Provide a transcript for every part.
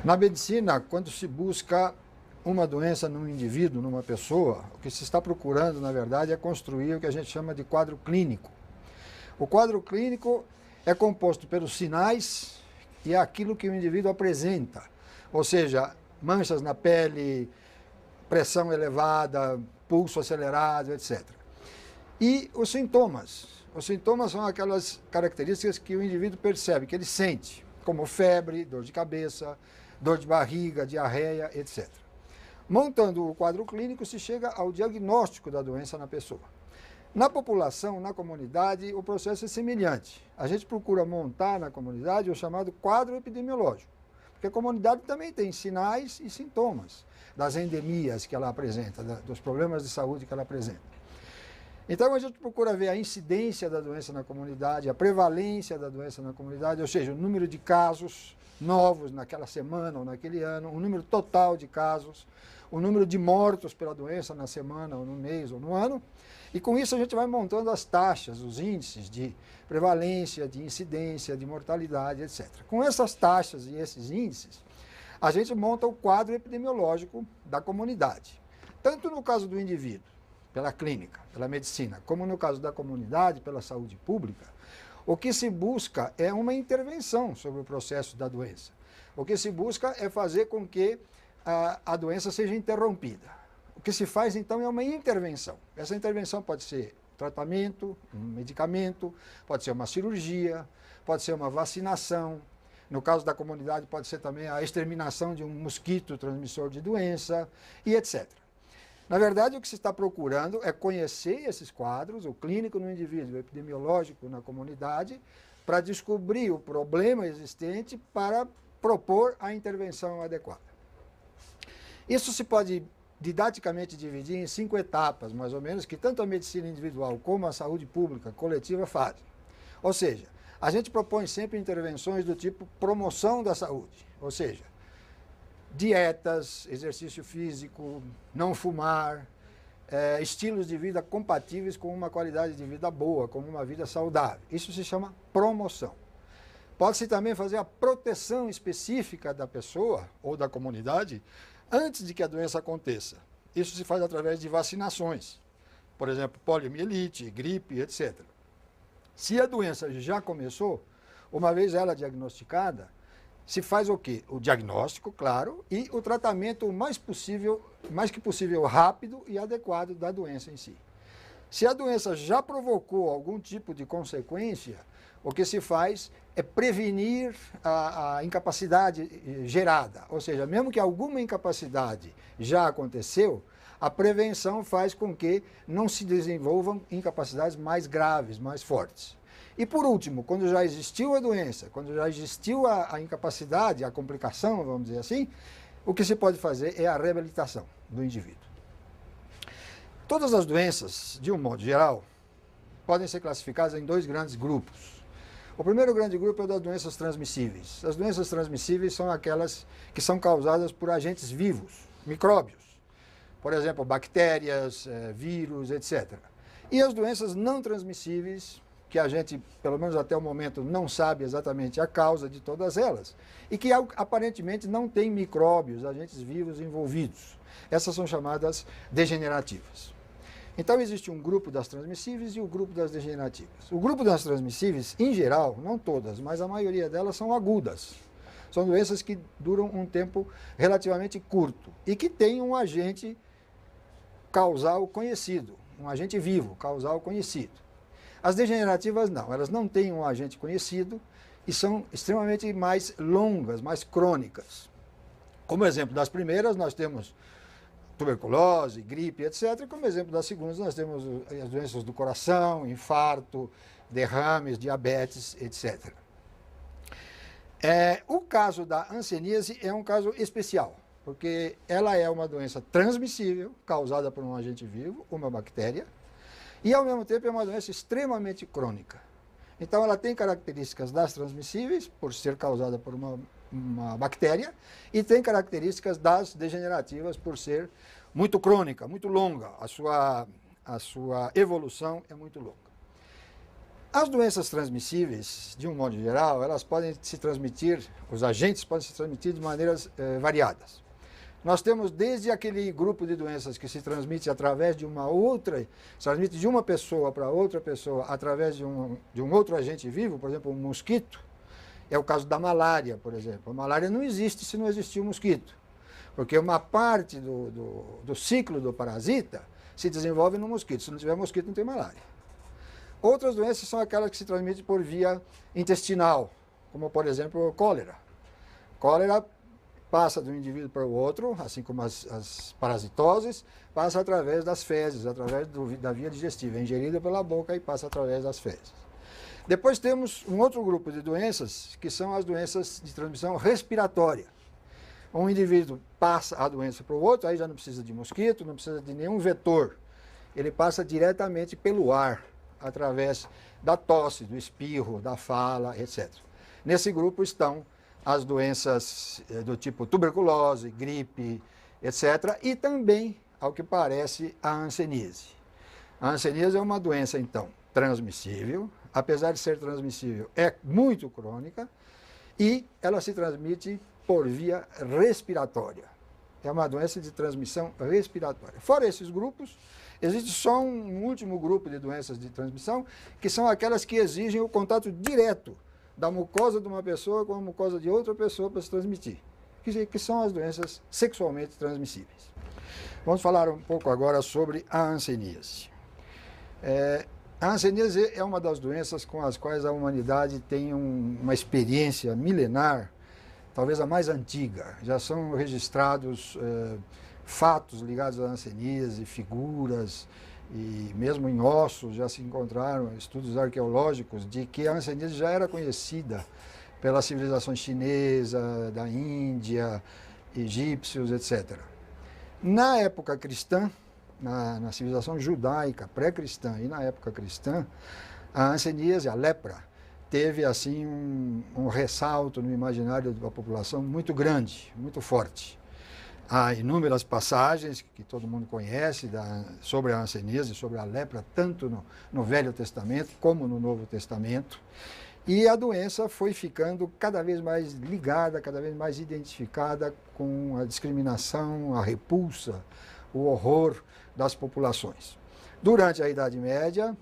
Na medicina, quando se busca uma doença num indivíduo, numa pessoa, o que se está procurando, na verdade, é construir o que a gente chama de quadro clínico. O quadro clínico é composto pelos sinais e aquilo que o indivíduo apresenta, ou seja, manchas na pele, pressão elevada, pulso acelerado, etc. E os sintomas. Os sintomas são aquelas características que o indivíduo percebe, que ele sente, como febre, dor de cabeça, dor de barriga, diarreia, etc. Montando o quadro clínico, se chega ao diagnóstico da doença na pessoa. Na população, na comunidade, o processo é semelhante. A gente procura montar na comunidade o chamado quadro epidemiológico, porque a comunidade também tem sinais e sintomas das endemias que ela apresenta, dos problemas de saúde que ela apresenta. Então a gente procura ver a incidência da doença na comunidade, a prevalência da doença na comunidade, ou seja, o número de casos novos naquela semana ou naquele ano, o número total de casos, o número de mortos pela doença na semana ou no mês ou no ano. E com isso a gente vai montando as taxas, os índices de prevalência, de incidência, de mortalidade, etc. Com essas taxas e esses índices, a gente monta o quadro epidemiológico da comunidade. Tanto no caso do indivíduo, pela clínica, pela medicina, como no caso da comunidade, pela saúde pública, o que se busca é uma intervenção sobre o processo da doença. O que se busca é fazer com que a doença seja interrompida. O que se faz, então, é uma intervenção. Essa intervenção pode ser tratamento, um medicamento, pode ser uma cirurgia, pode ser uma vacinação. No caso da comunidade, pode ser também a exterminação de um mosquito transmissor de doença, e etc. Na verdade, o que se está procurando é conhecer esses quadros, o clínico no indivíduo, o epidemiológico na comunidade, para descobrir o problema existente para propor a intervenção adequada. Isso se pode didaticamente dividir em 5 etapas, mais ou menos, que tanto a medicina individual como a saúde pública coletiva fazem. Ou seja, a gente propõe sempre intervenções do tipo promoção da saúde, ou seja, dietas, exercício físico, não fumar, estilos de vida compatíveis com uma qualidade de vida boa, com uma vida saudável. Isso se chama promoção. Pode-se também fazer a proteção específica da pessoa ou da comunidade antes de que a doença aconteça. Isso se faz através de vacinações, por exemplo, poliomielite, gripe, etc. Se a doença já começou, uma vez ela diagnosticada, se faz o quê? O diagnóstico, claro, e o tratamento o mais que possível rápido e adequado da doença em si. Se a doença já provocou algum tipo de consequência, o que se faz é prevenir a incapacidade gerada. Ou seja, mesmo que alguma incapacidade já aconteceu, a prevenção faz com que não se desenvolvam incapacidades mais graves, mais fortes. E por último, quando já existiu a doença, quando já existiu a incapacidade, a complicação, vamos dizer assim, o que se pode fazer é a reabilitação do indivíduo. Todas as doenças, de um modo geral, podem ser classificadas em 2 grandes grupos. O primeiro grande grupo é o das doenças transmissíveis. As doenças transmissíveis são aquelas que são causadas por agentes vivos, micróbios. Por exemplo, bactérias, vírus, etc. E as doenças não transmissíveis, que a gente, pelo menos até o momento, não sabe exatamente a causa de todas elas, e que aparentemente não tem micróbios, agentes vivos envolvidos. Essas são chamadas degenerativas. Então existe um grupo das transmissíveis e o grupo das degenerativas. O grupo das transmissíveis, em geral, não todas, mas a maioria delas são agudas. São doenças que duram um tempo relativamente curto e que têm um agente causal conhecido, um agente vivo, causal conhecido. As degenerativas não, elas não têm um agente conhecido e são extremamente mais longas, mais crônicas. Como exemplo das primeiras, nós temos tuberculose, gripe, etc. Como exemplo das segundas, nós temos as doenças do coração, infarto, derrames, diabetes, etc. O caso da hanseníase é um caso especial, porque ela é uma doença transmissível, causada por um agente vivo, uma bactéria, e ao mesmo tempo é uma doença extremamente crônica. Então ela tem características das transmissíveis, por ser causada por uma bactéria, e tem características das degenerativas, por ser muito crônica, muito longa. A sua evolução é muito longa. As doenças transmissíveis, de um modo geral, elas podem se transmitir, os agentes podem se transmitir de maneiras variadas. Nós temos desde aquele grupo de doenças que se transmite através de uma outra, se transmite de uma pessoa para outra pessoa através de um outro agente vivo, por exemplo, um mosquito. É o caso da malária, por exemplo. A malária não existe se não existir o mosquito, porque uma parte do ciclo do parasita se desenvolve no mosquito. Se não tiver mosquito, não tem malária. Outras doenças são aquelas que se transmitem por via intestinal, como, por exemplo, o cólera. Cólera passa de um indivíduo para o outro, assim como as parasitoses, passa através das fezes, através da via digestiva, é ingerida pela boca e passa através das fezes. Depois temos um outro grupo de doenças, que são as doenças de transmissão respiratória. Um indivíduo passa a doença para o outro, aí já não precisa de mosquito, não precisa de nenhum vetor. Ele passa diretamente pelo ar, através da tosse, do espirro, da fala, etc. Nesse grupo estão as doenças do tipo tuberculose, gripe, etc. E também, ao que parece, a hanseníase. A hanseníase é uma doença, então, transmissível. Apesar de ser transmissível, é muito crônica e ela se transmite por via respiratória. É uma doença de transmissão respiratória. Fora esses grupos, existe só um último grupo de doenças de transmissão, que são aquelas que exigem o contato direto da mucosa de uma pessoa com a mucosa de outra pessoa para se transmitir, que são as doenças sexualmente transmissíveis. Vamos falar um pouco agora sobre a hanseníase. A hanseníase é uma das doenças com as quais a humanidade tem uma experiência milenar, talvez a mais antiga. Já são registrados fatos ligados à hanseníase, figuras, e mesmo em ossos já se encontraram estudos arqueológicos de que a hanseníase já era conhecida pelas civilizações chinesa, da Índia, egípcios, etc. Na época cristã, na civilização judaica, pré-cristã e na época cristã, a hanseníase, a lepra, teve assim um ressalto no imaginário da população muito grande, muito forte. Há inúmeras passagens que todo mundo conhece sobre a hanseníase, sobre a lepra, tanto no Velho Testamento como no Novo Testamento. E a doença foi ficando cada vez mais ligada, cada vez mais identificada com a discriminação, a repulsa, o horror das populações. Durante a Idade Média,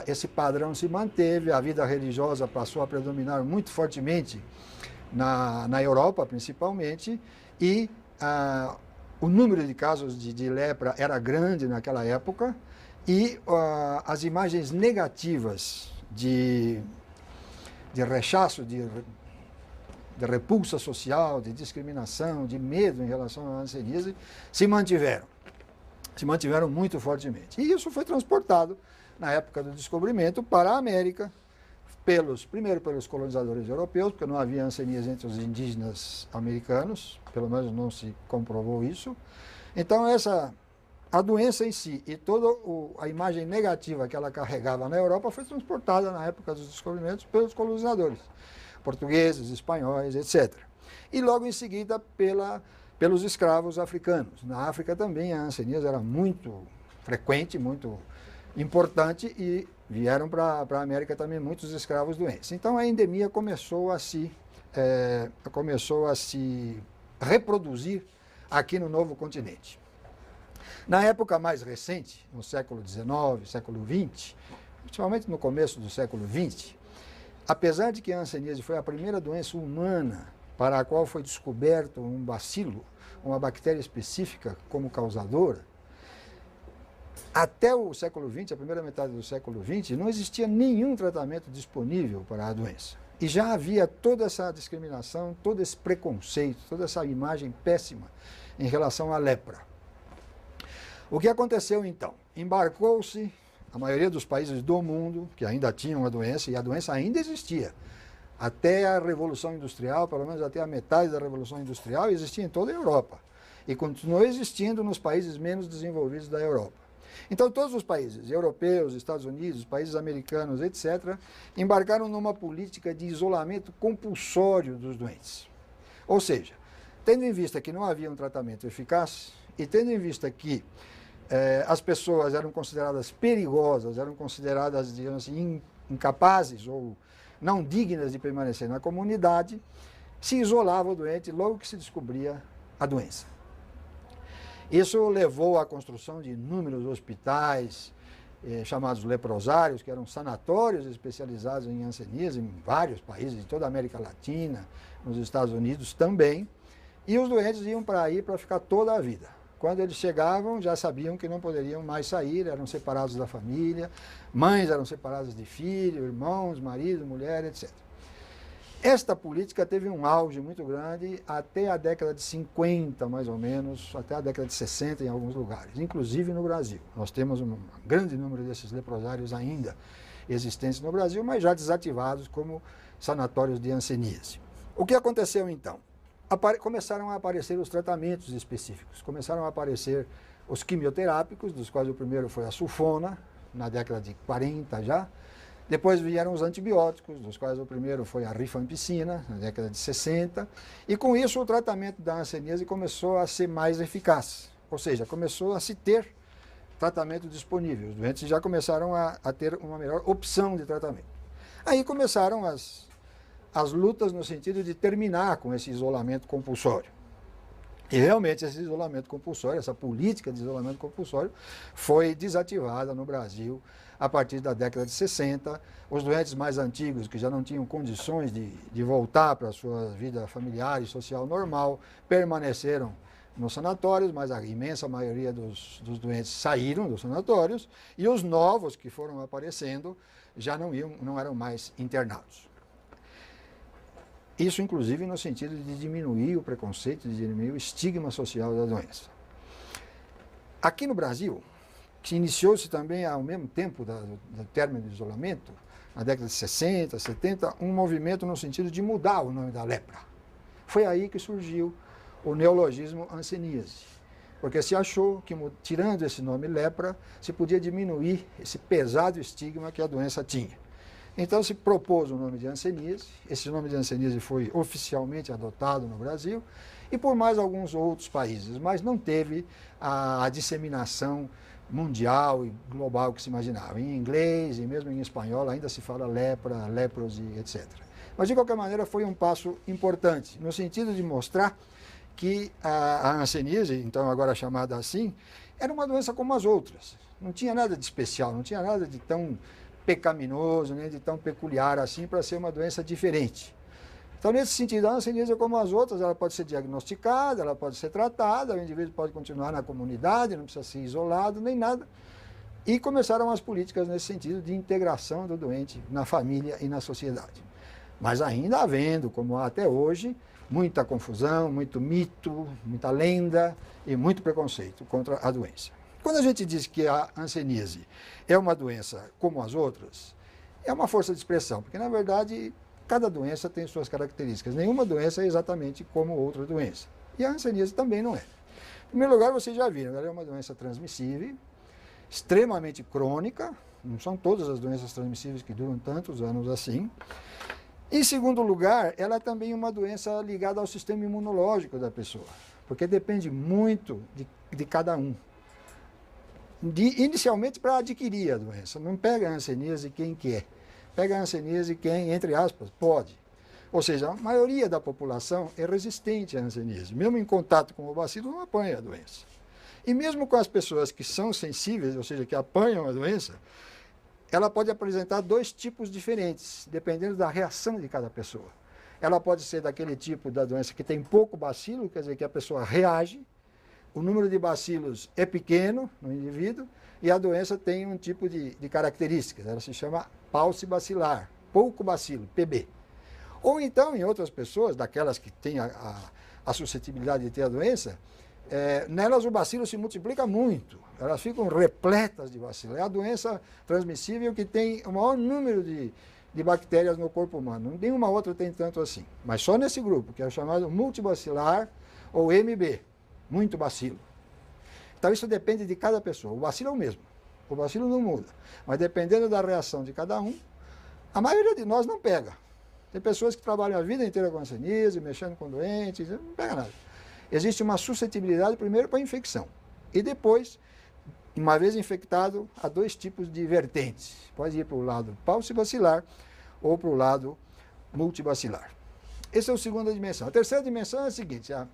esse padrão se manteve, a vida religiosa passou a predominar muito fortemente na Europa, principalmente, e o número de casos de lepra era grande naquela época, e as imagens negativas de rechaço, de repulsa social, de discriminação, de medo em relação à hanseníase, se mantiveram muito fortemente. E isso foi transportado, na época do descobrimento, para a América, primeiro pelos colonizadores europeus, porque não havia hanseníase entre os indígenas americanos, pelo menos não se comprovou isso. Então, a doença em si e toda a imagem negativa que ela carregava na Europa foi transportada, na época dos descobrimentos, pelos colonizadores, portugueses, espanhóis, etc. E logo em seguida pelos escravos africanos. Na África também a hanseníase era muito frequente, muito importante, e vieram para a América também muitos escravos doentes. Então a endemia começou a se reproduzir aqui no novo continente. Na época mais recente, no século XIX, século XX, principalmente no começo do século XX, apesar de que a hanseníase foi a primeira doença humana para a qual foi descoberto um bacilo, uma bactéria específica como causadora, até o século XX, a primeira metade do século XX, não existia nenhum tratamento disponível para a doença. E já havia toda essa discriminação, todo esse preconceito, toda essa imagem péssima em relação à lepra. O que aconteceu então? Embarcou-se a maioria dos países do mundo, que ainda tinham a doença, e a doença ainda existia. Até a Revolução Industrial, pelo menos até a metade da Revolução Industrial, existia em toda a Europa. E continuou existindo nos países menos desenvolvidos da Europa. Então, todos os países, europeus, Estados Unidos, países americanos, etc., embarcaram numa política de isolamento compulsório dos doentes. Ou seja, tendo em vista que não havia um tratamento eficaz e tendo em vista que as pessoas eram consideradas perigosas, eram consideradas, digamos assim, incapazes ou não dignas de permanecer na comunidade, se isolava o doente logo que se descobria a doença. Isso levou à construção de inúmeros hospitais, chamados leprosários, que eram sanatórios especializados em hanseníase em vários países, em toda a América Latina, nos Estados Unidos também, e os doentes iam para aí para ficar toda a vida. Quando eles chegavam, já sabiam que não poderiam mais sair, eram separados da família, mães eram separadas de filhos, irmãos, marido, mulher, etc. Esta política teve um auge muito grande até a década de 50, mais ou menos, até a década de 60 em alguns lugares, inclusive no Brasil. Nós temos um grande número desses leprosários ainda existentes no Brasil, mas já desativados como sanatórios de hanseníase. O que aconteceu então? Começaram a aparecer os tratamentos específicos, começaram a aparecer os quimioterápicos, dos quais o primeiro foi a sulfona, na década de 40 já. Depois vieram os antibióticos, dos quais o primeiro foi a rifampicina, na década de 60. E com isso o tratamento da hanseníase começou a ser mais eficaz, ou seja, começou a se ter tratamento disponível. Os doentes já começaram a ter uma melhor opção de tratamento. Aí começaram as lutas no sentido de terminar com esse isolamento compulsório. E realmente esse isolamento compulsório, essa política de isolamento compulsório, foi desativada no Brasil a partir da década de 60. Os doentes mais antigos, que já não tinham condições de voltar para a sua vida familiar e social normal, permaneceram nos sanatórios, mas a imensa maioria dos doentes saíram dos sanatórios, e os novos que foram aparecendo já não eram mais internados. Isso, inclusive, no sentido de diminuir o preconceito, de diminuir o estigma social da doença. Aqui no Brasil, que iniciou-se também ao mesmo tempo do término do isolamento, na década de 60, 70, um movimento no sentido de mudar o nome da lepra. Foi aí que surgiu o neologismo hanseníase, porque se achou que, tirando esse nome lepra, se podia diminuir esse pesado estigma que a doença tinha. Então se propôs o nome de hanseníase, esse nome de hanseníase foi oficialmente adotado no Brasil e por mais alguns outros países, mas não teve a disseminação mundial e global que se imaginava. Em inglês e mesmo em espanhol ainda se fala lepra, leprosy, etc. Mas de qualquer maneira foi um passo importante, no sentido de mostrar que a hanseníase, então agora chamada assim, era uma doença como as outras. Não tinha nada de especial, não tinha nada de tão pecaminoso, nem de tão peculiar assim para ser uma doença diferente. Então, nesse sentido, a hanseníase, como as outras, ela pode ser diagnosticada, ela pode ser tratada, o indivíduo pode continuar na comunidade, não precisa ser isolado, nem nada. E começaram as políticas nesse sentido de integração do doente na família e na sociedade. Mas ainda havendo, como há até hoje, muita confusão, muito mito, muita lenda e muito preconceito contra a doença. Quando a gente diz que a hanseníase é uma doença como as outras, é uma força de expressão, porque na verdade cada doença tem suas características. Nenhuma doença é exatamente como outra doença. E a hanseníase também não é. Em primeiro lugar, vocês já viram, ela é uma doença transmissível, extremamente crônica, não são todas as doenças transmissíveis que duram tantos anos assim. Em segundo lugar, ela é também uma doença ligada ao sistema imunológico da pessoa, porque depende muito de cada um. Inicialmente para adquirir a doença, não pega a hanseníase quem quer, pega a hanseníase quem, entre aspas, pode. Ou seja, a maioria da população é resistente à hanseníase, mesmo em contato com o bacilo não apanha a doença. E mesmo com as pessoas que são sensíveis, ou seja, que apanham a doença, ela pode apresentar dois tipos diferentes, dependendo da reação de cada pessoa. Ela pode ser daquele tipo da doença que tem pouco bacilo, quer dizer, que a pessoa reage, o número de bacilos é pequeno no indivíduo e a doença tem um tipo de características, ela se chama paucibacilar, pouco bacilo, PB. Ou então, em outras pessoas, daquelas que têm a suscetibilidade de ter a doença, nelas o bacilo se multiplica muito, elas ficam repletas de bacilo. É a doença transmissível que tem o maior número de bactérias no corpo humano. Nenhuma outra tem tanto assim, mas só nesse grupo, que é o chamado multibacilar ou MB. Muito bacilo. Então isso depende de cada pessoa. O bacilo é o mesmo. O bacilo não muda. Mas dependendo da reação de cada um, a maioria de nós não pega. Tem pessoas que trabalham a vida inteira com hanseníase, mexendo com doentes, não pega nada. Existe uma suscetibilidade primeiro para a infecção. E depois, uma vez infectado, há dois tipos de vertentes. Pode ir para o lado paucibacilar ou para o lado multibacilar. Essa é a segunda dimensão. A terceira dimensão é a seguinte: a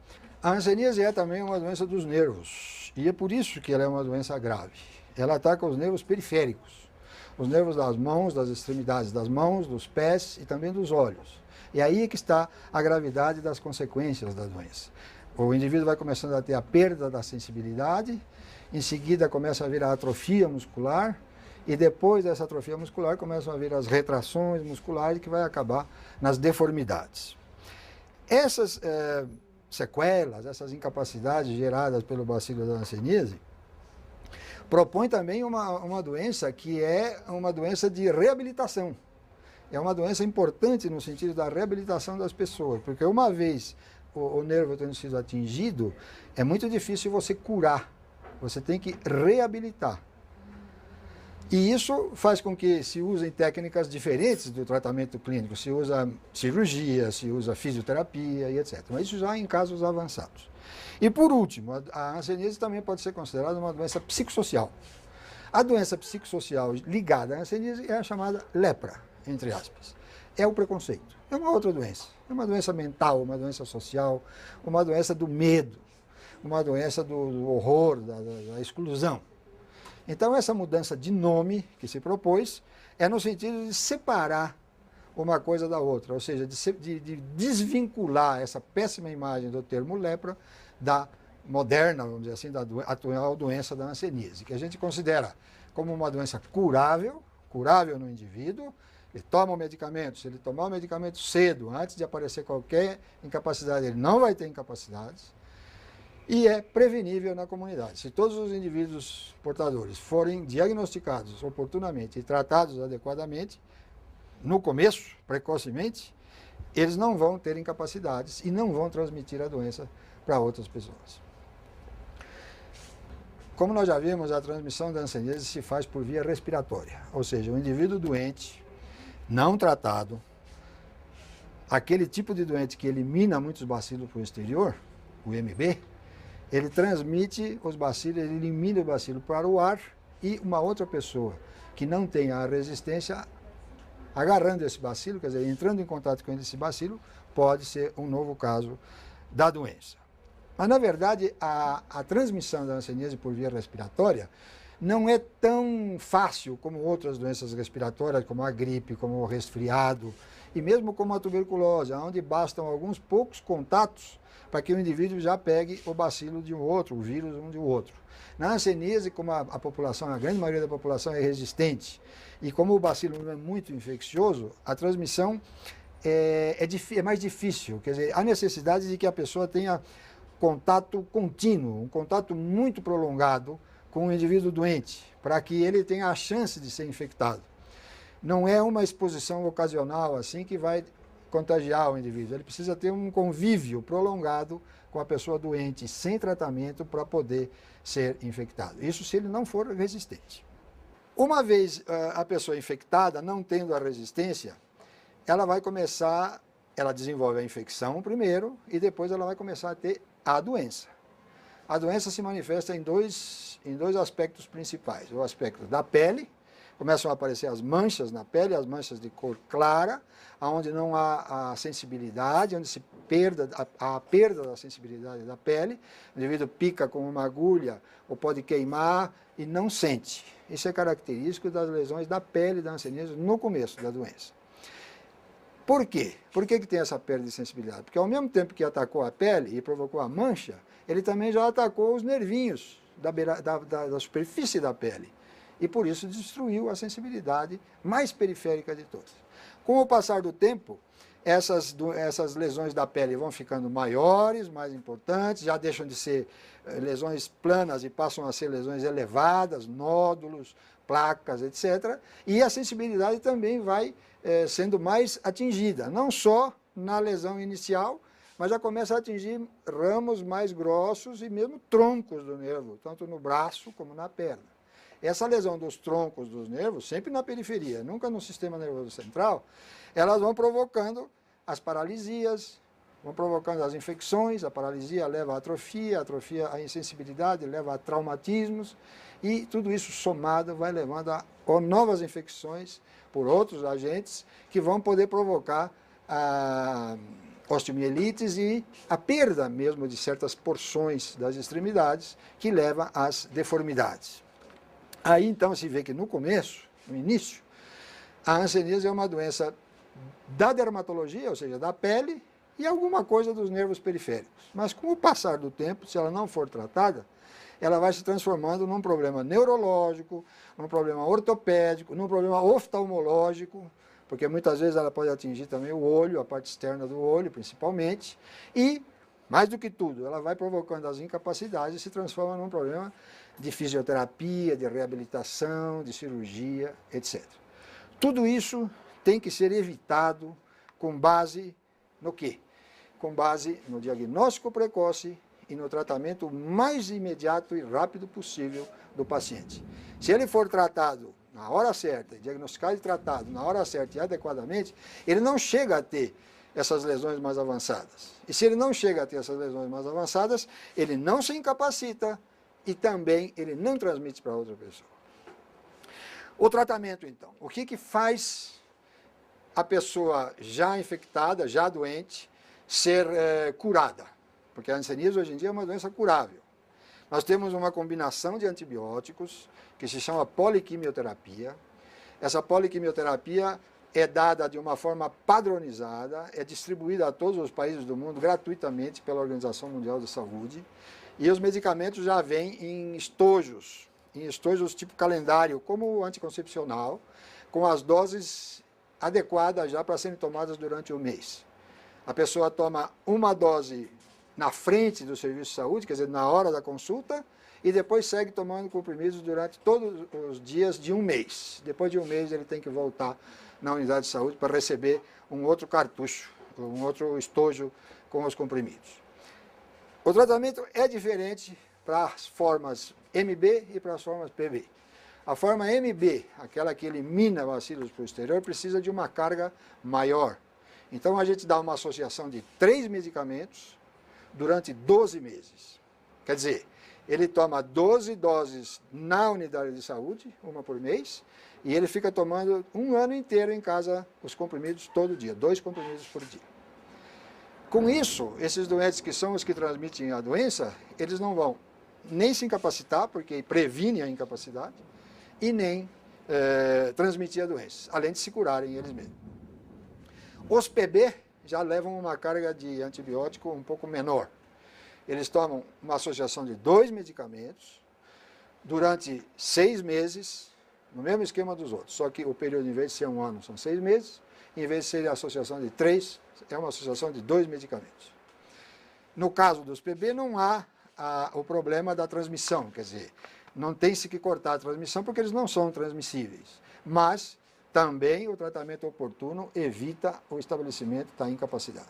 hanseníase é também uma doença dos nervos, e é por isso que ela é uma doença grave. Ela ataca os nervos periféricos, os nervos das mãos, das extremidades das mãos, dos pés e também dos olhos. E aí é que está a gravidade das consequências da doença. O indivíduo vai começando a ter a perda da sensibilidade, em seguida começa a vir a atrofia muscular, e depois dessa atrofia muscular começam a vir as retrações musculares, que vai acabar nas deformidades. Essas sequelas, essas incapacidades geradas pelo bacilo da hanseníase, propõe também uma doença que é uma doença de reabilitação. É uma doença importante no sentido da reabilitação das pessoas, porque uma vez o nervo tendo sido atingido, é muito difícil você curar, você tem que reabilitar. E isso faz com que se usem técnicas diferentes do tratamento clínico, se usa cirurgia, se usa fisioterapia e etc. Mas isso já em casos avançados. E por último, a hanseníase também pode ser considerada uma doença psicossocial. A doença psicossocial ligada à hanseníase é a chamada lepra, entre aspas. É o preconceito. É uma outra doença. É uma doença mental, uma doença social, uma doença do medo, uma doença do horror, da exclusão. Então, essa mudança de nome que se propôs é no sentido de separar uma coisa da outra, ou seja, de desvincular essa péssima imagem do termo lepra da moderna, vamos dizer assim, da atual doença da hanseníase, que a gente considera como uma doença curável no indivíduo. Ele toma o medicamento, se ele tomar o medicamento cedo, antes de aparecer qualquer incapacidade, ele não vai ter incapacidades. E é prevenível na comunidade. Se todos os indivíduos portadores forem diagnosticados oportunamente e tratados adequadamente, no começo, precocemente, eles não vão ter incapacidades e não vão transmitir a doença para outras pessoas. Como nós já vimos, a transmissão da hanseníase se faz por via respiratória, ou seja, o indivíduo doente, não tratado, aquele tipo de doente que elimina muitos bacilos para o exterior, o MB, ele transmite os bacilos, ele elimina o bacilo para o ar, e uma outra pessoa que não tem a resistência, agarrando esse bacilo, quer dizer, entrando em contato com esse bacilo, pode ser um novo caso da doença. Mas, na verdade, a transmissão da hanseníase por via respiratória não é tão fácil como outras doenças respiratórias, como a gripe, como o resfriado, e mesmo como a tuberculose, onde bastam alguns poucos contatos para que o indivíduo já pegue o bacilo de um outro, o vírus um de outro. Na hanseníase, como a população, a grande maioria da população é resistente, e como o bacilo não é muito infeccioso, a transmissão é mais difícil. Quer dizer, há necessidade de que a pessoa tenha contato contínuo, um contato muito prolongado com o indivíduo doente, para que ele tenha a chance de ser infectado. Não é uma exposição ocasional assim que vai contagiar o indivíduo. Ele precisa ter um convívio prolongado com a pessoa doente, sem tratamento, para poder ser infectado. Isso se ele não for resistente. Uma vez a pessoa infectada, não tendo a resistência, ela vai começar, ela desenvolve a infecção primeiro e depois ela vai começar a ter a doença. A doença se manifesta em dois aspectos principais. O aspecto da pele, começam a aparecer as manchas na pele, as manchas de cor clara, onde não há a sensibilidade, onde há a perda da sensibilidade da pele. O indivíduo pica com uma agulha ou pode queimar e não sente. Isso é característico das lesões da pele da hanseníase no começo da doença. Por quê? Por que tem essa perda de sensibilidade? Porque ao mesmo tempo que atacou a pele e provocou a mancha, ele também já atacou os nervinhos da superfície da pele. E por isso destruiu a sensibilidade mais periférica de todas. Com o passar do tempo, essas lesões da pele vão ficando maiores, mais importantes, já deixam de ser lesões planas e passam a ser lesões elevadas, nódulos, placas, etc. E a sensibilidade também vai sendo mais atingida, não só na lesão inicial, mas já começa a atingir ramos mais grossos e mesmo troncos do nervo, tanto no braço como na perna. Essa lesão dos troncos dos nervos, sempre na periferia, nunca no sistema nervoso central, elas vão provocando as paralisias, vão provocando as infecções, a paralisia leva à atrofia à insensibilidade leva a traumatismos, e tudo isso somado vai levando a novas infecções por outros agentes que vão poder provocar osteomielites e a perda mesmo de certas porções das extremidades, que leva às deformidades. Aí então se vê que no início, a hanseníase é uma doença da dermatologia, ou seja, da pele, e alguma coisa dos nervos periféricos. Mas com o passar do tempo, se ela não for tratada, ela vai se transformando num problema neurológico, num problema ortopédico, num problema oftalmológico, porque muitas vezes ela pode atingir também o olho, a parte externa do olho principalmente, e, mais do que tudo, ela vai provocando as incapacidades e se transforma num problema de fisioterapia, de reabilitação, de cirurgia, etc. Tudo isso tem que ser evitado com base no quê? Com base no diagnóstico precoce e no tratamento mais imediato e rápido possível do paciente. Se ele for tratado na hora certa, diagnosticado e tratado na hora certa e adequadamente, ele não chega a ter essas lesões mais avançadas. E se ele não chega a ter essas lesões mais avançadas, ele não se incapacita e também ele não transmite para outra pessoa. O tratamento, então. O que faz a pessoa já infectada, já doente, ser curada? Porque a hanseníase hoje em dia é uma doença curável. Nós temos uma combinação de antibióticos que se chama poliquimioterapia. Essa poliquimioterapia é dada de uma forma padronizada, é distribuída a todos os países do mundo gratuitamente pela Organização Mundial da Saúde. E os medicamentos já vêm em estojos tipo calendário, como o anticoncepcional, com as doses adequadas já para serem tomadas durante o mês. A pessoa toma uma dose na frente do serviço de saúde, quer dizer, na hora da consulta, e depois segue tomando comprimidos durante todos os dias de um mês. Depois de um mês ele tem que voltar na unidade de saúde para receber um outro cartucho, um outro estojo com os comprimidos. O tratamento é diferente para as formas MB e para as formas PB. A forma MB, aquela que elimina bacilos para o exterior, precisa de uma carga maior. Então a gente dá uma associação de 3 medicamentos durante 12 meses. Quer dizer, ele toma 12 doses na unidade de saúde, uma por mês, e ele fica tomando um ano inteiro em casa os comprimidos todo dia, 2 comprimidos por dia. Com isso, esses doentes que são os que transmitem a doença, eles não vão nem se incapacitar, porque previne a incapacidade, e nem transmitir a doença, além de se curarem eles mesmos. Os PB já levam uma carga de antibiótico um pouco menor. Eles tomam uma associação de 2 medicamentos durante 6 meses, no mesmo esquema dos outros, só que o período, em vez de ser um ano, são 6 meses, em vez de ser a associação de 3, é uma associação de 2 medicamentos. No caso dos PB, não há o problema da transmissão, quer dizer, não tem-se que cortar a transmissão porque eles não são transmissíveis, mas também o tratamento oportuno evita o estabelecimento da incapacidade.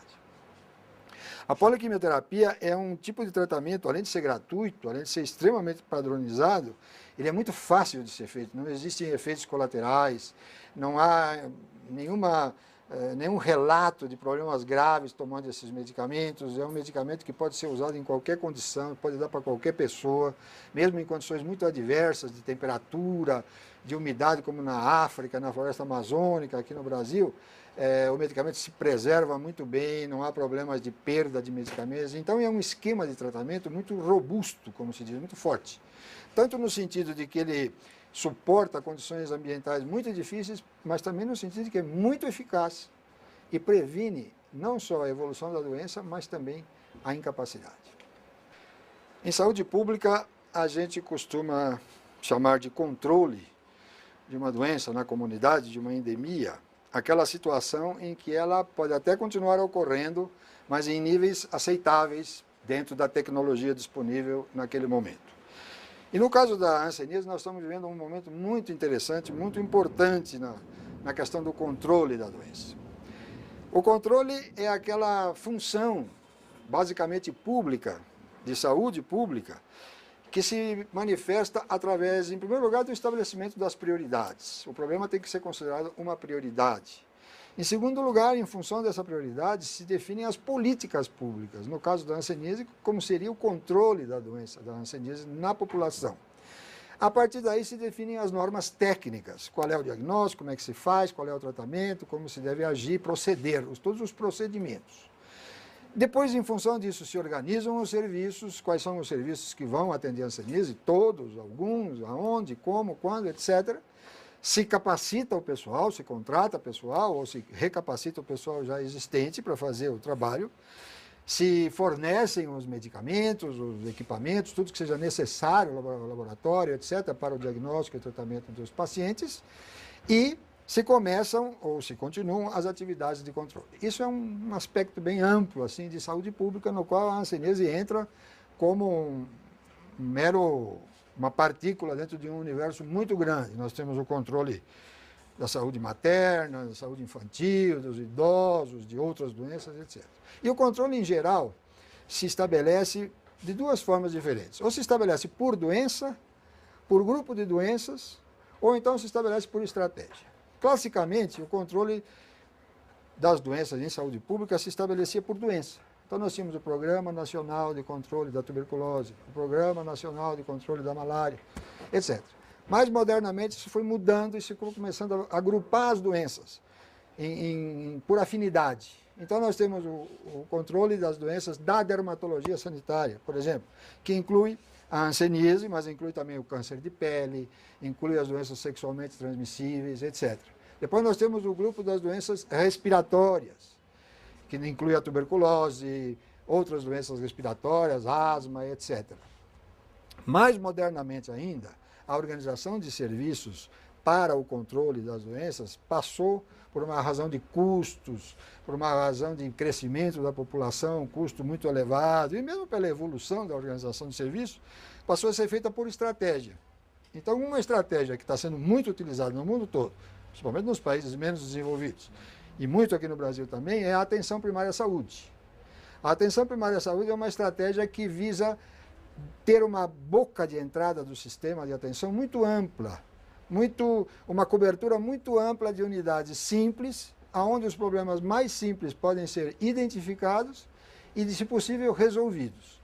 A poliquimioterapia é um tipo de tratamento, além de ser gratuito, além de ser extremamente padronizado, ele é muito fácil de ser feito, não existem efeitos colaterais, não há nenhum relato de problemas graves tomando esses medicamentos. É um medicamento que pode ser usado em qualquer condição, pode dar para qualquer pessoa, mesmo em condições muito adversas de temperatura, de umidade, como na África, na floresta amazônica, aqui no Brasil. O medicamento se preserva muito bem, não há problemas de perda de medicamentos. Então é um esquema de tratamento muito robusto, como se diz, muito forte. Tanto no sentido de que ele suporta condições ambientais muito difíceis, mas também no sentido de que é muito eficaz e previne não só a evolução da doença, mas também a incapacidade. Em saúde pública, a gente costuma chamar de controle de uma doença na comunidade, de uma endemia, aquela situação em que ela pode até continuar ocorrendo, mas em níveis aceitáveis dentro da tecnologia disponível naquele momento. E no caso da hanseníase, nós estamos vivendo um momento muito interessante, muito importante na questão do controle da doença. O controle é aquela função, basicamente pública, de saúde pública, que se manifesta através, em primeiro lugar, do estabelecimento das prioridades. O problema tem que ser considerado uma prioridade. Em segundo lugar, em função dessa prioridade, se definem as políticas públicas. No caso da hanseníase, como seria o controle da doença da hanseníase na população. A partir daí se definem as normas técnicas, qual é o diagnóstico, como é que se faz, qual é o tratamento, como se deve agir, proceder, todos os procedimentos. Depois, em função disso, se organizam os serviços, quais são os serviços que vão atender a hanseníase, todos, alguns, aonde, como, quando, etc. Se capacita o pessoal, se contrata pessoal ou se recapacita o pessoal já existente para fazer o trabalho. Se fornecem os medicamentos, os equipamentos, tudo que seja necessário, laboratório, etc., para o diagnóstico e tratamento dos pacientes, e se começam ou se continuam as atividades de controle. Isso é um aspecto bem amplo assim, de saúde pública, no qual a hanseníase entra como uma partícula dentro de um universo muito grande. Nós temos o controle da saúde materna, da saúde infantil, dos idosos, de outras doenças, etc. E o controle, em geral, se estabelece de duas formas diferentes. Ou se estabelece por doença, por grupo de doenças, ou então se estabelece por estratégia. Classicamente, o controle das doenças em saúde pública se estabelecia por doença. Então, nós tínhamos o Programa Nacional de Controle da Tuberculose, o Programa Nacional de Controle da Malária, etc. Mais modernamente, isso foi mudando e se começando a agrupar as doenças por afinidade. Então, nós temos o controle das doenças da dermatologia sanitária, por exemplo, que inclui a hanseníase, mas inclui também o câncer de pele, inclui as doenças sexualmente transmissíveis, etc. Depois nós temos o grupo das doenças respiratórias, que inclui a tuberculose, outras doenças respiratórias, asma, etc. Mais modernamente ainda, a organização de serviços para o controle das doenças passou por uma razão de custos, por uma razão de crescimento da população, um custo muito elevado, e mesmo pela evolução da organização de serviços, passou a ser feita por estratégia. Então, uma estratégia que está sendo muito utilizada no mundo todo, principalmente nos países menos desenvolvidos, e muito aqui no Brasil também, é a atenção primária à saúde. A atenção primária à saúde é uma estratégia que visa ter uma boca de entrada do sistema de atenção muito ampla, uma cobertura muito ampla de unidades simples, onde os problemas mais simples podem ser identificados e, se possível, resolvidos.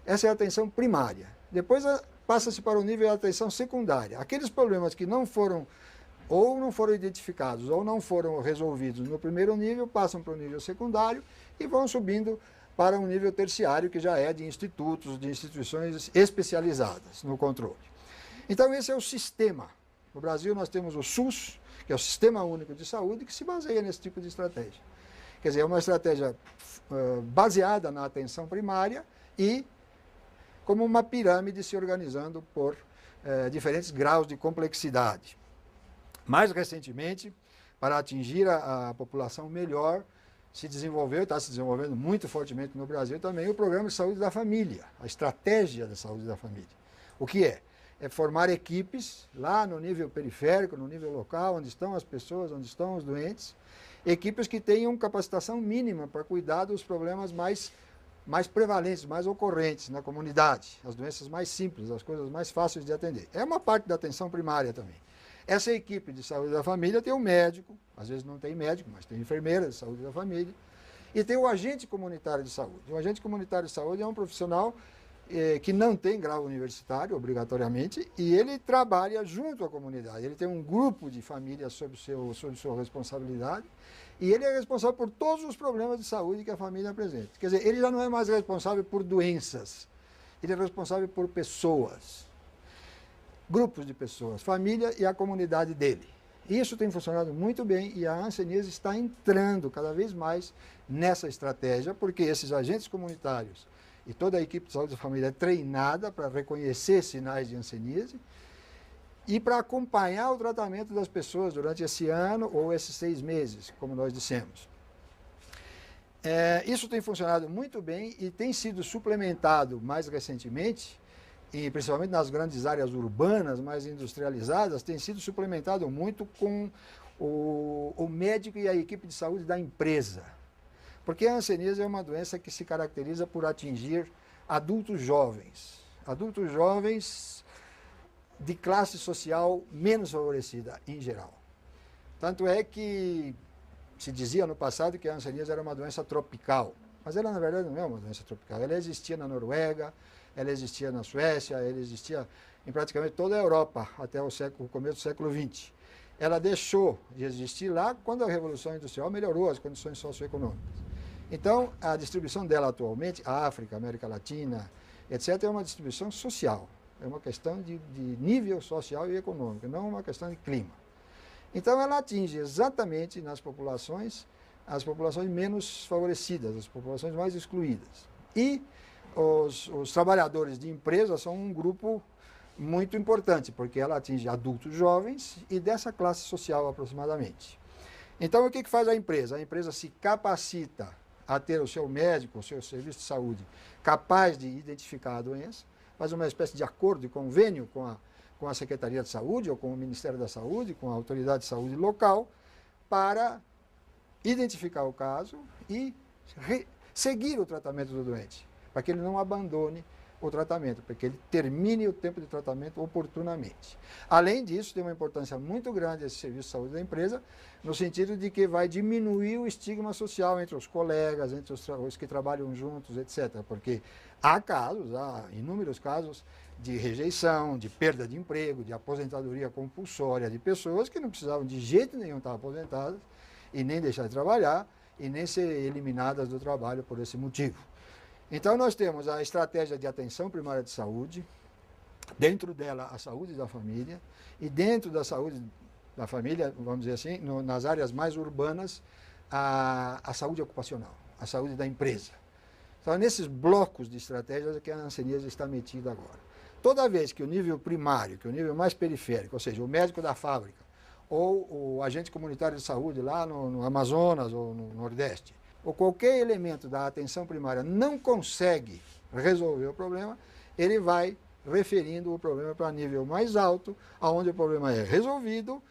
Essa é a atenção primária. Depois passa-se para o nível de atenção secundária. Aqueles problemas que não foram identificados ou não foram resolvidos no primeiro nível, passam para o nível secundário e vão subindo para um nível terciário, que já é de institutos, de instituições especializadas no controle. Então, esse é o sistema. No Brasil, nós temos o SUS, que é o Sistema Único de Saúde, que se baseia nesse tipo de estratégia. Quer dizer, é uma estratégia baseada na atenção primária e como uma pirâmide se organizando por diferentes graus de complexidade. Mais recentemente, para atingir a população melhor, está se desenvolvendo muito fortemente no Brasil também o Programa de Saúde da Família, a estratégia da saúde da família. O que é? É formar equipes lá no nível periférico, no nível local, onde estão as pessoas, onde estão os doentes, equipes que tenham capacitação mínima para cuidar dos problemas mais prevalentes, mais ocorrentes na comunidade, as doenças mais simples, as coisas mais fáceis de atender. É uma parte da atenção primária também. Essa equipe de saúde da família tem um médico, às vezes não tem médico, mas tem enfermeira de saúde da família, e tem o agente comunitário de saúde. O agente comunitário de saúde é um profissional que não tem grau universitário, obrigatoriamente, e ele trabalha junto à comunidade. Ele tem um grupo de famílias sob sua responsabilidade, e ele é responsável por todos os problemas de saúde que a família apresenta. Quer dizer, ele já não é mais responsável por doenças, ele é responsável por pessoas, grupos de pessoas, família e a comunidade dele. Isso tem funcionado muito bem e a hanseníase está entrando cada vez mais nessa estratégia, porque esses agentes comunitários e toda a equipe de saúde da família é treinada para reconhecer sinais de hanseníase e para acompanhar o tratamento das pessoas durante esse ano ou esses 6 meses, como nós dissemos. Isso tem funcionado muito bem e tem sido suplementado mais recentemente, e principalmente nas grandes áreas urbanas mais industrializadas, tem sido suplementado muito com o médico e a equipe de saúde da empresa. Porque a hanseníase é uma doença que se caracteriza por atingir adultos jovens de classe social menos favorecida, em geral. Tanto é que se dizia no passado que a hanseníase era uma doença tropical, mas ela na verdade não é uma doença tropical. Ela existia na Noruega, ela existia na Suécia, ela existia em praticamente toda a Europa até o começo do século XX. Ela deixou de existir lá quando a Revolução Industrial melhorou as condições socioeconômicas. Então, a distribuição dela atualmente, África, América Latina, etc., é uma distribuição social. É uma questão de nível social e econômico, não uma questão de clima. Então, ela atinge exatamente nas populações, as populações menos favorecidas, as populações mais excluídas. E os trabalhadores de empresa são um grupo muito importante, porque ela atinge adultos jovens e dessa classe social aproximadamente. Então, o que faz a empresa? A empresa se capacita a ter o seu médico, o seu serviço de saúde capaz de identificar a doença, faz uma espécie de acordo e convênio com a Secretaria de Saúde ou com o Ministério da Saúde, com a Autoridade de Saúde local, para identificar o caso e seguir o tratamento do doente, para que ele não abandone o tratamento, para que ele termine o tempo de tratamento oportunamente. Além disso, tem uma importância muito grande esse serviço de saúde da empresa, no sentido de que vai diminuir o estigma social entre os colegas, entre os que trabalham juntos, etc. Porque há inúmeros casos de rejeição, de perda de emprego, de aposentadoria compulsória de pessoas que não precisavam de jeito nenhum estar aposentadas e nem deixar de trabalhar e nem ser eliminadas do trabalho por esse motivo. Então, nós temos a estratégia de atenção primária de saúde, dentro dela a saúde da família, e dentro da saúde da família, vamos dizer assim, nas áreas mais urbanas, a saúde ocupacional, a saúde da empresa. Então, nesses blocos de estratégias é que a hanseníase está metida agora. Toda vez que o nível primário, que é o nível mais periférico, ou seja, o médico da fábrica, ou o agente comunitário de saúde lá no Amazonas ou no Nordeste, ou qualquer elemento da atenção primária não consegue resolver o problema, ele vai referindo o problema para nível mais alto, onde o problema é resolvido,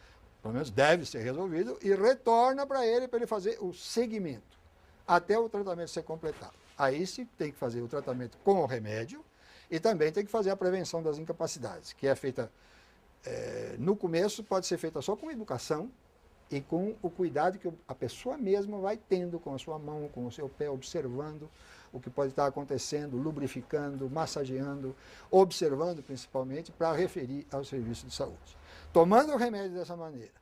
pelo menos deve ser resolvido, e retorna para ele fazer o seguimento, até o tratamento ser completado. Aí se tem que fazer o tratamento com o remédio e também tem que fazer a prevenção das incapacidades, que é feita, no começo pode ser feita só com educação, e com o cuidado que a pessoa mesma vai tendo com a sua mão, com o seu pé, observando o que pode estar acontecendo, lubrificando, massageando, observando principalmente para referir ao serviço de saúde. Tomando o remédio dessa maneira,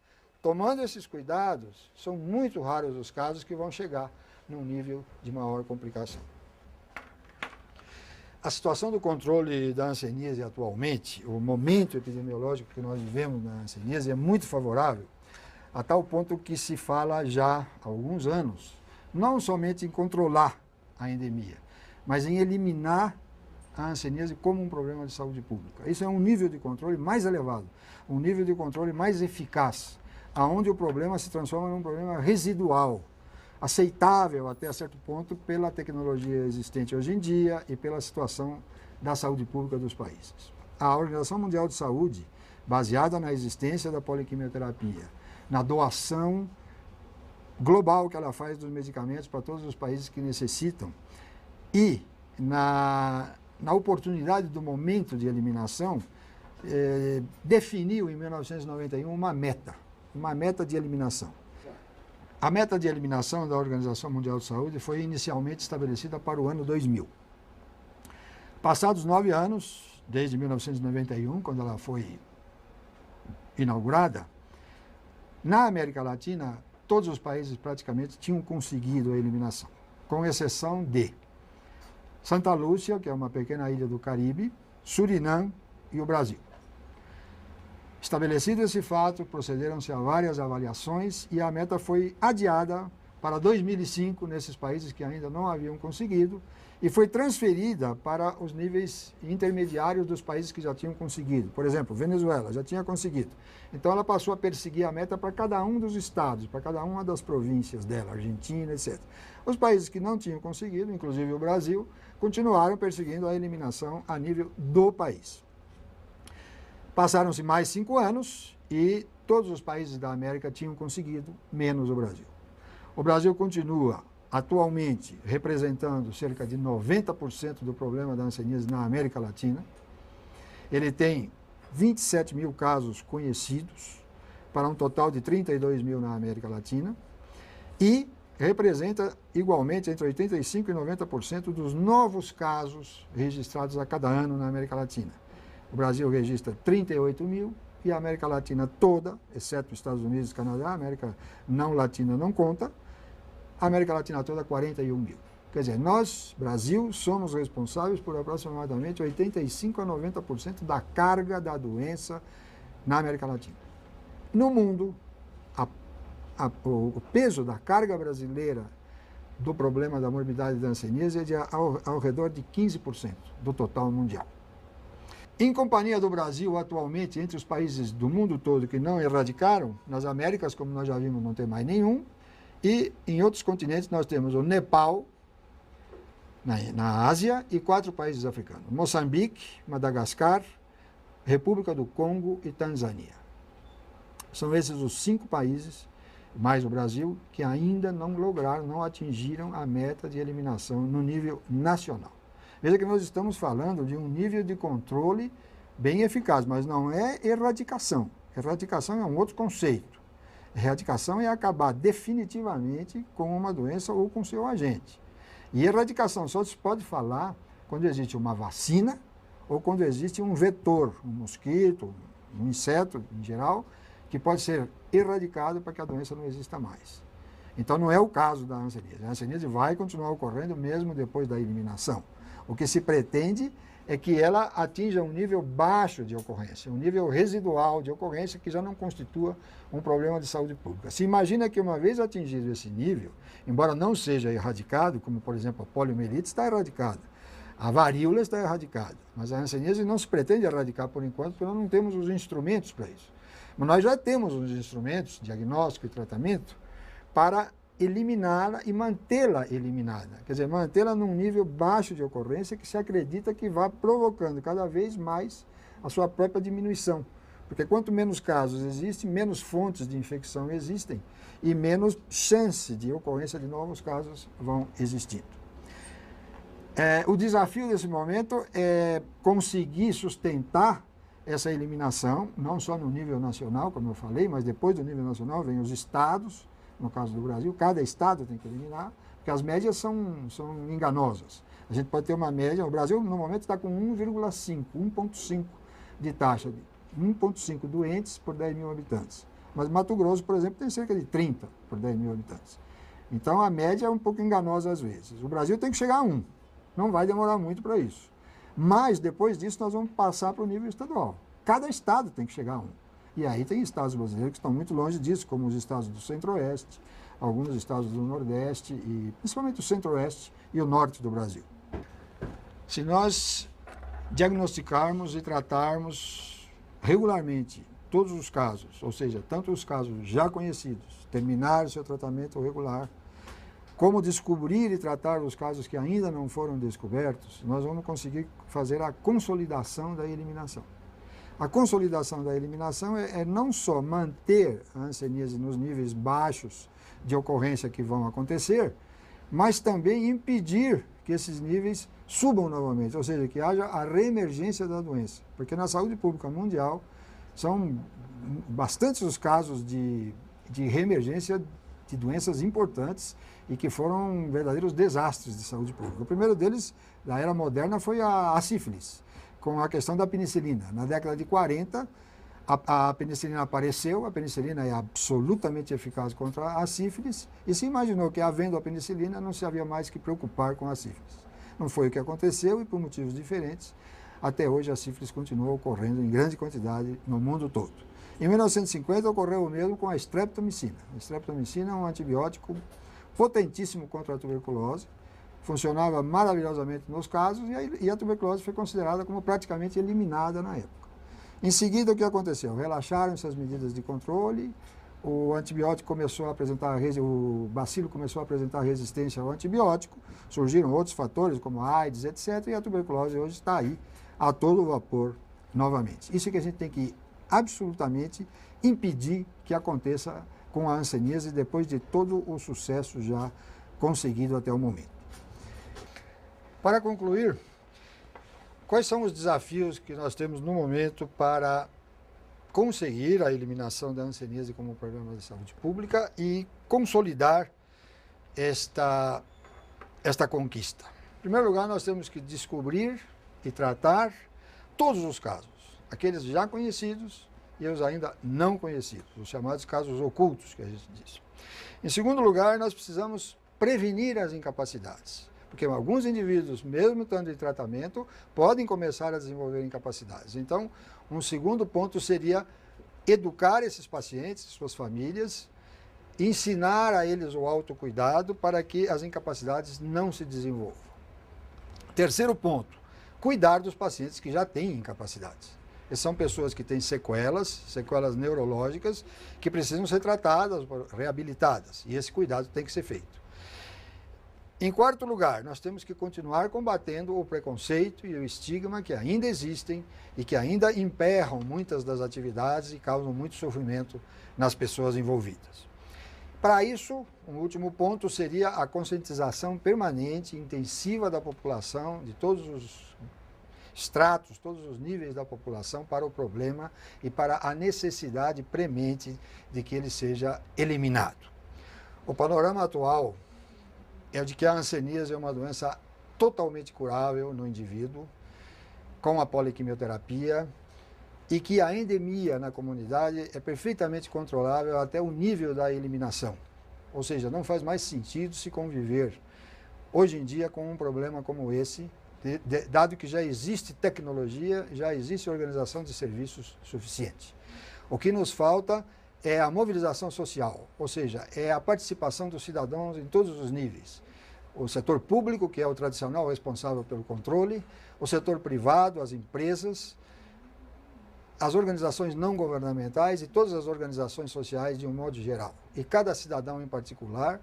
tomando esses cuidados, são muito raros os casos que vão chegar num nível de maior complicação. A situação do controle da hanseníase atualmente, o momento epidemiológico que nós vivemos na hanseníase é muito favorável, a tal ponto que se fala já há alguns anos, não somente em controlar a endemia, mas em eliminar a hanseníase como um problema de saúde pública. Isso é um nível de controle mais elevado, um nível de controle mais eficaz, aonde o problema se transforma num problema residual, aceitável até certo ponto pela tecnologia existente hoje em dia e pela situação da saúde pública dos países. A Organização Mundial de Saúde, baseada na existência da poliquimioterapia, na doação global que ela faz dos medicamentos para todos os países que necessitam e na oportunidade do momento de eliminação, definiu em 1991 uma meta de eliminação. A meta de eliminação da Organização Mundial de Saúde foi inicialmente estabelecida para o ano 2000. Passados 9 anos, desde 1991, quando ela foi inaugurada, na América Latina, todos os países praticamente tinham conseguido a eliminação, com exceção de Santa Lúcia, que é uma pequena ilha do Caribe, Suriname e o Brasil. Estabelecido esse fato, procederam-se a várias avaliações e a meta foi adiada para 2005 nesses países que ainda não haviam conseguido e foi transferida para os níveis intermediários dos países que já tinham conseguido. Por exemplo, Venezuela já tinha conseguido. Então ela passou a perseguir a meta para cada um dos estados, para cada uma das províncias dela, Argentina, etc. Os países que não tinham conseguido, inclusive o Brasil, continuaram perseguindo a eliminação a nível do país. Passaram-se mais 5 anos e todos os países da América tinham conseguido, menos o Brasil. O Brasil continua atualmente representando cerca de 90% do problema da hanseníase na América Latina. Ele tem 27 mil casos conhecidos, para um total de 32 mil na América Latina. e representa igualmente entre 85% e 90% dos novos casos registrados a cada ano na América Latina. O Brasil registra 38 mil e a América Latina toda, exceto os Estados Unidos e Canadá, a América não latina não conta, a América Latina toda 41 mil. Quer dizer, nós, Brasil, somos responsáveis por aproximadamente 85% a 90% da carga da doença na América Latina. No mundo, o peso da carga brasileira do problema da morbidade da hanseníase é de ao redor de 15% do total mundial. Em companhia do Brasil, atualmente, entre os países do mundo todo que não erradicaram, nas Américas, como nós já vimos, não tem mais nenhum, e em outros continentes nós temos o Nepal, na Ásia, e 4 países africanos: Moçambique, Madagascar, República do Congo e Tanzânia. São esses os 5 países, mais o Brasil, que ainda não atingiram a meta de eliminação no nível nacional. Veja que nós estamos falando de um nível de controle bem eficaz, mas não é erradicação. Erradicação é um outro conceito. Erradicação é acabar definitivamente com uma doença ou com seu agente. E erradicação só se pode falar quando existe uma vacina ou quando existe um vetor, um mosquito, um inseto em geral, que pode ser erradicado para que a doença não exista mais. Então não é o caso da hanseníase. A hanseníase vai continuar ocorrendo mesmo depois da eliminação. O que se pretende é que ela atinja um nível baixo de ocorrência, um nível residual de ocorrência que já não constitua um problema de saúde pública. Se imagina que uma vez atingido esse nível, embora não seja erradicado, como por exemplo a poliomielite está erradicada, a varíola está erradicada, mas a hanseníase não se pretende erradicar por enquanto, porque nós não temos os instrumentos para isso. Mas nós já temos os instrumentos, diagnóstico e tratamento, para eliminá-la e mantê-la eliminada. Quer dizer, mantê-la num nível baixo de ocorrência que se acredita que vá provocando cada vez mais a sua própria diminuição. Porque quanto menos casos existem, menos fontes de infecção existem e menos chance de ocorrência de novos casos vão existindo. O desafio desse momento é conseguir sustentar essa eliminação, não só no nível nacional, como eu falei, mas depois do nível nacional vem os estados. No caso do Brasil, cada estado tem que eliminar, porque as médias são enganosas. A gente pode ter uma média, o Brasil no momento está com 1,5 de taxa, 1,5 doentes por 10 mil habitantes. Mas Mato Grosso, por exemplo, tem cerca de 30 por 10 mil habitantes. Então a média é um pouco enganosa às vezes. O Brasil tem que chegar a 1, não vai demorar muito para isso. Mas depois disso nós vamos passar para o nível estadual. Cada estado tem que chegar a 1. E aí tem estados brasileiros que estão muito longe disso, como os estados do Centro-Oeste, alguns estados do Nordeste, e principalmente o Centro-Oeste e o Norte do Brasil. Se nós diagnosticarmos e tratarmos regularmente todos os casos, ou seja, tanto os casos já conhecidos, terminar o seu tratamento regular, como descobrir e tratar os casos que ainda não foram descobertos, nós vamos conseguir fazer a consolidação da eliminação. A consolidação da eliminação é não só manter a hanseníase nos níveis baixos de ocorrência que vão acontecer, mas também impedir que esses níveis subam novamente, ou seja, que haja a reemergência da doença. Porque na saúde pública mundial são bastantes os casos de reemergência de doenças importantes e que foram verdadeiros desastres de saúde pública. O primeiro deles, da era moderna, foi a sífilis, com a questão da penicilina. Na década de 40, a penicilina apareceu, a penicilina é absolutamente eficaz contra a sífilis, e se imaginou que, havendo a penicilina, não se havia mais que preocupar com a sífilis. Não foi o que aconteceu e, por motivos diferentes, até hoje a sífilis continua ocorrendo em grande quantidade no mundo todo. Em 1950 ocorreu o mesmo com a streptomicina. A streptomicina é um antibiótico potentíssimo contra a tuberculose, funcionava maravilhosamente nos casos e a tuberculose foi considerada como praticamente eliminada na época. Em seguida, o que aconteceu? Relaxaram-se as medidas de controle, o antibiótico começou a apresentar, o bacilo começou a apresentar resistência ao antibiótico, surgiram outros fatores como a AIDS, etc., e a tuberculose hoje está aí a todo vapor novamente. Isso é que a gente tem que absolutamente impedir que aconteça com a hanseníase depois de todo o sucesso já conseguido até o momento. Para concluir, quais são os desafios que nós temos no momento para conseguir a eliminação da hanseníase como problema de saúde pública e consolidar esta conquista? Em primeiro lugar, nós temos que descobrir e tratar todos os casos, aqueles já conhecidos e os ainda não conhecidos, os chamados casos ocultos, que a gente diz. Em segundo lugar, nós precisamos prevenir as incapacidades, porque alguns indivíduos, mesmo estando em tratamento, podem começar a desenvolver incapacidades. Então, um segundo ponto seria educar esses pacientes, suas famílias, ensinar a eles o autocuidado para que as incapacidades não se desenvolvam. Terceiro ponto, cuidar dos pacientes que já têm incapacidades. Essas são pessoas que têm sequelas neurológicas, que precisam ser tratadas, reabilitadas, e esse cuidado tem que ser feito. Em quarto lugar, nós temos que continuar combatendo o preconceito e o estigma que ainda existem e que ainda emperram muitas das atividades e causam muito sofrimento nas pessoas envolvidas. Para isso, um último ponto seria a conscientização permanente e intensiva da população, de todos os estratos, todos os níveis da população, para o problema e para a necessidade premente de que ele seja eliminado. O panorama atual é de que a hanseníase é uma doença totalmente curável no indivíduo, com a poliquimioterapia, e que a endemia na comunidade é perfeitamente controlável até o nível da eliminação. Ou seja, não faz mais sentido se conviver hoje em dia com um problema como esse, dado que já existe tecnologia, já existe organização de serviços suficiente. O que nos falta é a mobilização social, ou seja, é a participação dos cidadãos em todos os níveis. O setor público, que é o tradicional responsável pelo controle, o setor privado, as empresas, as organizações não governamentais e todas as organizações sociais de um modo geral. E cada cidadão em particular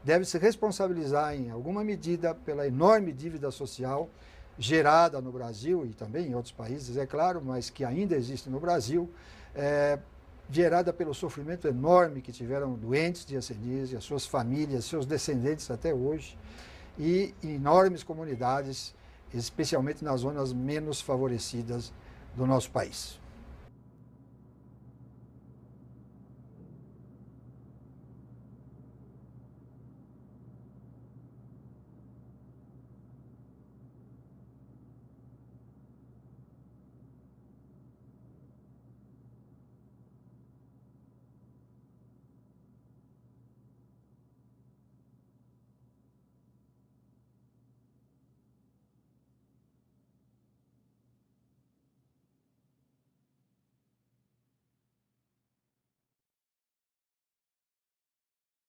deve se responsabilizar em alguma medida pela enorme dívida social gerada no Brasil e também em outros países, é claro, mas que ainda existe no Brasil, gerada pelo sofrimento enorme que tiveram doentes de hanseníase, as suas famílias, seus descendentes até hoje, e enormes comunidades, especialmente nas zonas menos favorecidas do nosso país.